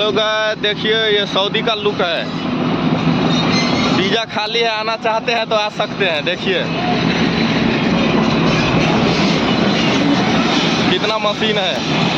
Hello guys, देखिए ये Saudi का लुक है। वीजा खाली है, आना चाहते हैं तो आ सकते हैं। देखिए कितना मशीन है।